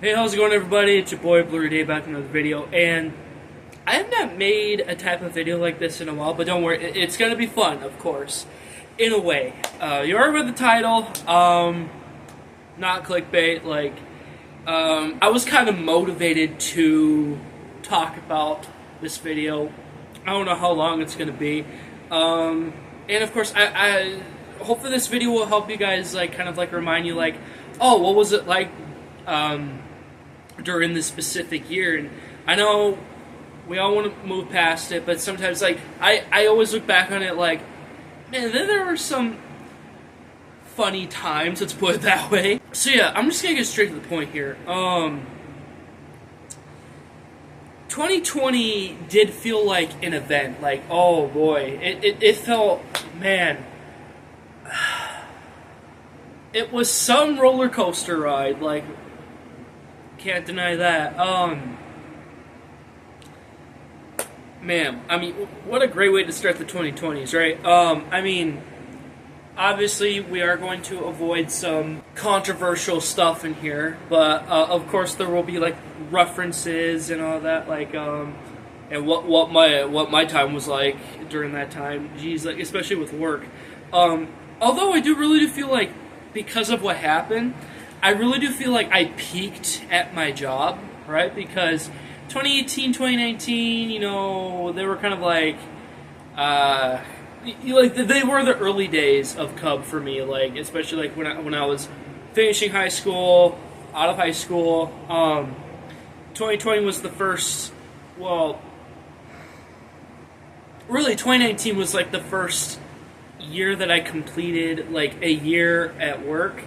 Hey, how's it going, everybody? It's your boy Blu-rayDave back in another video, and I have not made a type of video like this in a while, but don't worry, it's gonna be fun, of course, in a way. You already read the title, not clickbait. I was kind of motivated to talk about this video. I don't know how long it's gonna be, and of course, I hopefully this video will help you guys, remind you, oh, what was it like, during this specific year. And I know we all want to move past it, but sometimes, I always look back on it like, man, there were some funny times, let's put it that way. So yeah, I'm just gonna get straight to the point here. 2020 did feel like an event. Like, oh boy, it felt, man, it was some roller coaster ride. Like, can't deny that. Man, I mean, what a great way to start the 2020s, right? I mean, obviously we are going to avoid some controversial stuff in here, but of course there will be like references and all that, and what my time was like during that time. Geez, like, especially with work. Although I do feel like, because of what happened, I really do feel like I peaked at my job, right? Because 2018, 2019, you know, they were kind of like they were the early days of Cub for me, like, especially like when I was finishing high school, out of high school. 2020 was the first, well, really 2019 was like the first year that I completed like a year at work.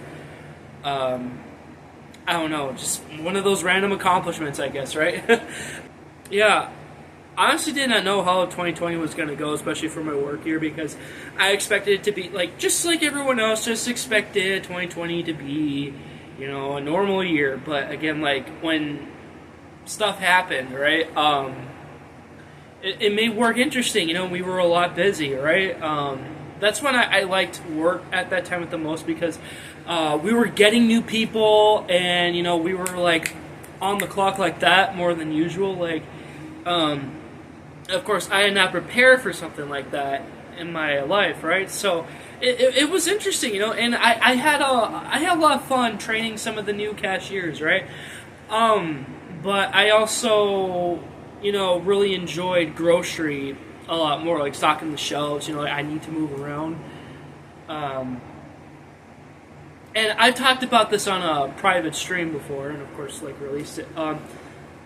I don't know, just one of those random accomplishments, I guess, right? Yeah, I honestly did not know how 2020 was going to go, especially for my work year, because I expected it to be, like, just like everyone else, just expected 2020 to be, you know, a normal year. But again, like, when stuff happened, right, it made work interesting. You know, we were a lot busy, right? That's when I liked work at that time the most, because we were getting new people, and, you know, we were like on the clock like that more than usual. Like, of course, I had not prepared for something like that in my life, right? So it was interesting, you know, and I had a lot of fun training some of the new cashiers, right? But I also, you know, really enjoyed grocery a lot more, like stocking the shelves. You know, like, I need to move around. And I've talked about this on a private stream before, and of course, like, released it.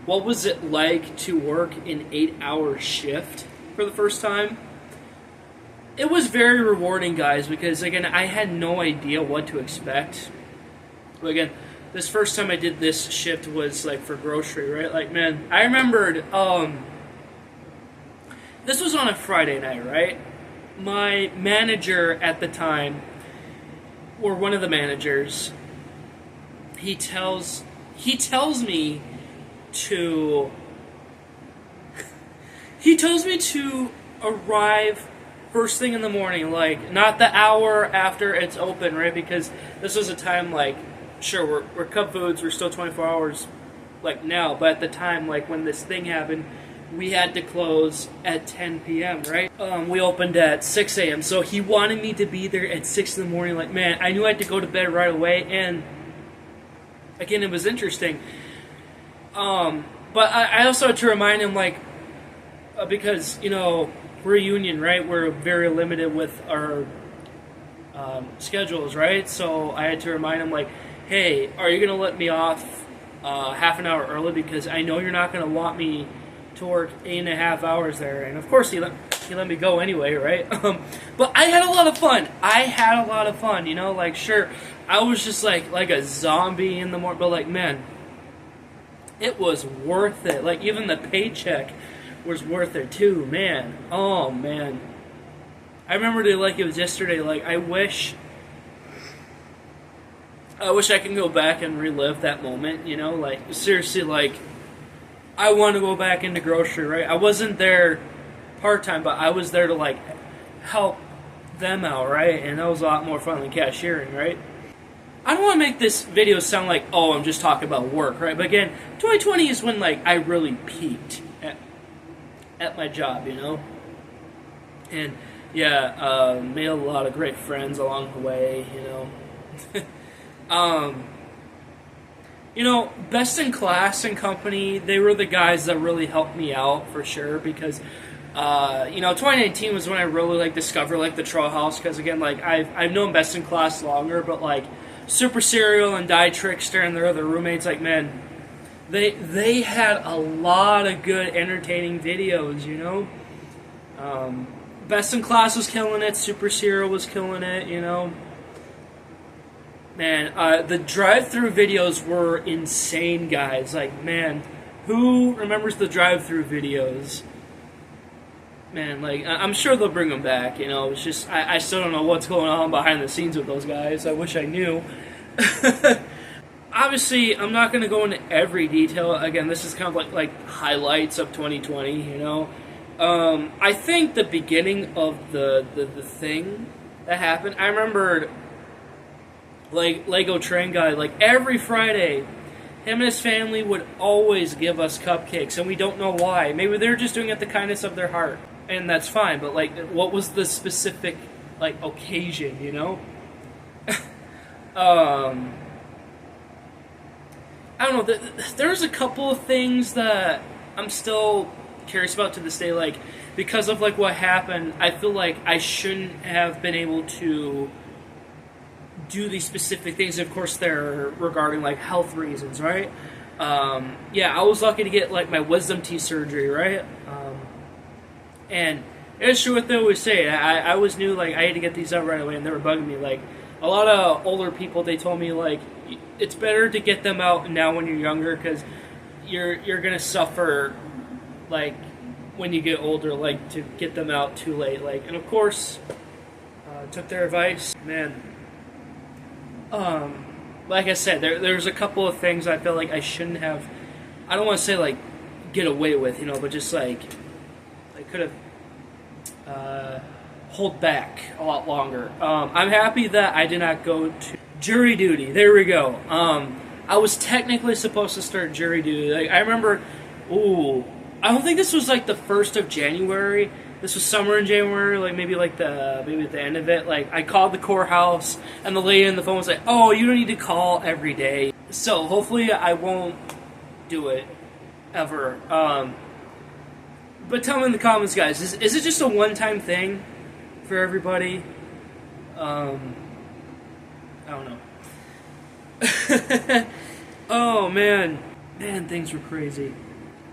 What was it like to work an 8-hour shift for the first time? It was very rewarding, guys, because again, I had no idea what to expect. But again, this first time I did this shift was like for grocery, right? Like, man, I remembered. This was on a Friday night, right? My manager at the time, or one of the managers, he tells me to arrive first thing in the morning, like, not the hour after it's open, right? Because this was a time, like, sure, we're Cub Foods, we're still 24 hours like now, but at the time, like, when this thing happened, we had to close at 10 p.m., right? We opened at 6 a.m., so he wanted me to be there at 6 in the morning. Like, man, I knew I had to go to bed right away, and again, it was interesting. But I also had to remind him, like, because, you know, we're a union, right? We're very limited with our schedules, right? So I had to remind him, like, hey, are you going to let me off half an hour early? Because I know you're not going to want me to work 8.5 hours there. And of course he let me go anyway, right? But I had a lot of fun. You know, like, sure, I was just like a zombie in the morning, but like, man, it was worth it. Like, even the paycheck was worth it too, man. Oh man, I remembered it like it was yesterday. Like, I wish I can go back and relive that moment, you know? Like, seriously, like, I want to go back into grocery, right? I wasn't there part-time, but I was there to, like, help them out, right? And that was a lot more fun than cashiering, right? I don't want to make this video sound like, oh, I'm just talking about work, right? But again, 2020 is when, like, I really peaked at my job, you know? And, yeah, made a lot of great friends along the way, you know? You know, Best in Class and company, they were the guys that really helped me out, for sure, because... you know, 2019 was when I really, like, discovered, like, the Troll House, because, again, like, I've known Best in Class longer, but, like, Super Serial and Die Trickster and their other roommates, like, man, they had a lot of good, entertaining videos, you know? Best in Class was killing it, Super Serial was killing it, you know? Man, the drive-through videos were insane, guys. Like, man, who remembers the drive-through videos? Man, like, I'm sure they'll bring them back, you know, it's just, I still don't know what's going on behind the scenes with those guys. I wish I knew. Obviously, I'm not going to go into every detail. Again, this is kind of like highlights of 2020, you know. I think the beginning of the thing that happened, I remembered, like, Lego Train Guy, like, every Friday, him and his family would always give us cupcakes, and we don't know why. Maybe they're just doing it the kindness of their heart. And that's fine, but, like, what was the specific, like, occasion, you know? I don't know, there's a couple of things that I'm still curious about to this day, like, because of, like, what happened, I feel like I shouldn't have been able to do these specific things. Of course, they're regarding, like, health reasons, right? Yeah, I was lucky to get, like, my wisdom teeth surgery, right? And it's true what they always say. I always knew, like, I had to get these out right away, and they were bugging me. Like, a lot of older people, they told me, like, it's better to get them out now when you're younger, because you're gonna suffer, like, when you get older, like, to get them out too late. Like, and of course, took their advice. Man, like I said, there's a couple of things I feel like I shouldn't have. I don't want to say, like, get away with, you know, but just, like, I could have hold back a lot longer. I'm happy that I did not go to jury duty. There we go. I was technically supposed to start jury duty. Like, I remember, I don't think this was, like, the 1st of January. This was somewhere in January, like, maybe at the end of it. Like, I called the courthouse, and the lady on the phone was like, oh, you don't need to call every day. So, hopefully I won't do it ever. But tell me in the comments, guys, is it just a one-time thing for everybody? I don't know. Oh, man. Man, things were crazy.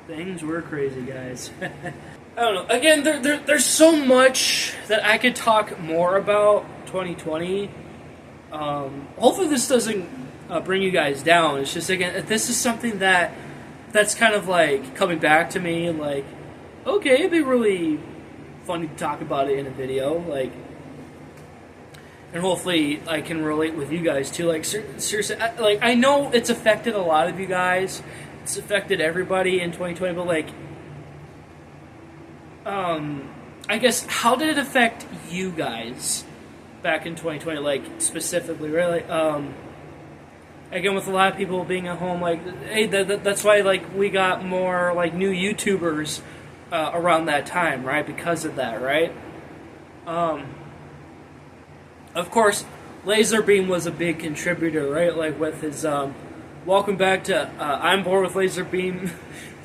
Things were crazy, guys. I don't know. Again, there's so much that I could talk more about 2020. Hopefully this doesn't bring you guys down. It's just, again, this is something that's kind of, like, coming back to me, like, okay, it'd be really funny to talk about it in a video, like, and hopefully I can relate with you guys too. Like, seriously, I know it's affected a lot of you guys, it's affected everybody in 2020, but, like, I guess, how did it affect you guys back in 2020, like, specifically, right? Like, again, with a lot of people being at home, like, hey, that's why, like, we got more, like, new YouTubers around that time, right? Because of that, right? Of course, Laserbeam was a big contributor, right? Like, with his, welcome back to I'm Bored with Laserbeam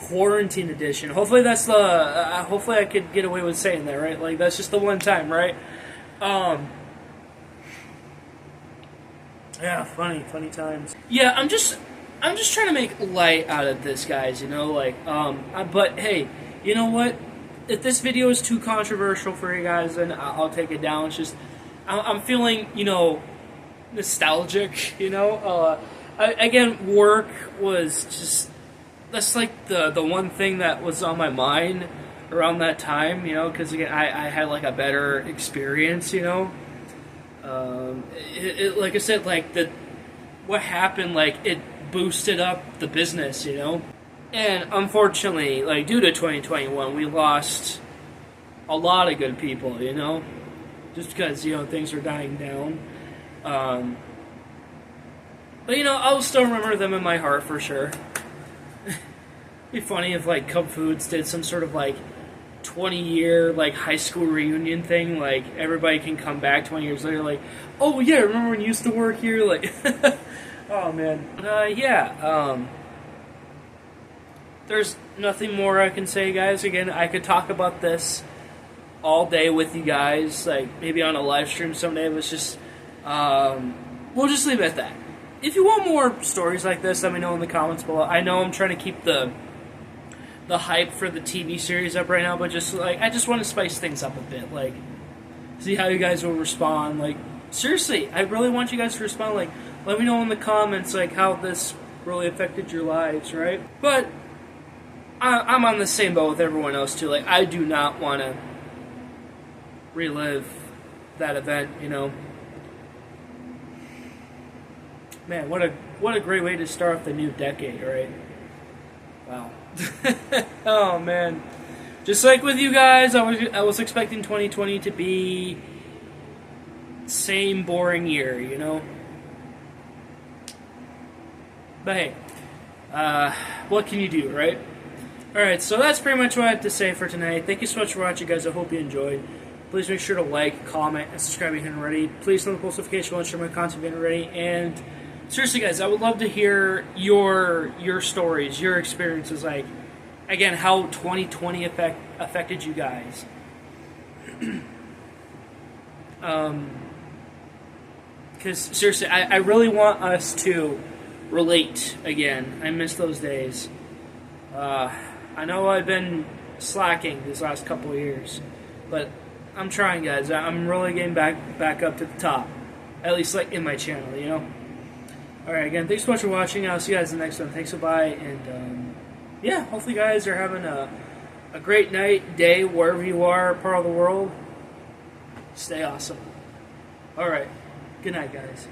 Quarantine Edition. Hopefully that's the, hopefully I could get away with saying that, right? Like, that's just the one time, right? Yeah, funny times. Yeah, I'm just trying to make light out of this, guys, you know, like, but hey, you know what? If this video is too controversial for you guys, then I'll take it down. It's just, I'm feeling, you know, nostalgic, you know? Again, work was just, that's like the one thing that was on my mind around that time, you know, because, again, I had, like, a better experience, you know? Like I said, like, what happened, like, it boosted up the business, you know? And unfortunately, like, due to 2021, we lost a lot of good people, you know? Just because, you know, things are dying down. But you know, I'll still remember them in my heart for sure. It'd be funny if like Cub Foods did some sort of like 20-year like high school reunion thing. Like everybody can come back 20 years later. Like, oh yeah, remember when you used to work here? Like, oh man, yeah. There's nothing more I can say, guys. Again, I could talk about this all day with you guys, like maybe on a live stream someday. Let's just, we'll just leave it at that. If you want more stories like this, let me know in the comments below. I know I'm trying to keep the hype for the TV series up right now, but just like I just want to spice things up a bit, like see how you guys will respond. Like seriously, I really want you guys to respond. Like let me know in the comments like how this really affected your lives, right? But I'm on the same boat with everyone else too. Like I do not want to relive that event, you know. Man, what a great way to start off the new decade, right? Wow. Oh man. Just like with you guys, I was expecting 2020 to be same boring year, you know. But hey, what can you do, right? Alright, so that's pretty much what I have to say for tonight. Thank you so much for watching, guys. I hope you enjoyed. Please make sure to like, comment, and subscribe if you haven't already. Please turn on the post notification bell and share my content if you haven't already. And seriously, guys, I would love to hear your stories, your experiences. Like, again, how 2020 affected you guys. Because seriously, I really want us to relate again. I miss those days. I know I've been slacking these last couple of years, but I'm trying, guys. I'm really getting back up to the top, at least like in my channel, you know. All right, again, thanks so much for watching. I'll see you guys in the next one. Thanks, bye, and yeah, hopefully, you guys are having a great night, day, wherever you are, part of the world. Stay awesome. All right, good night, guys.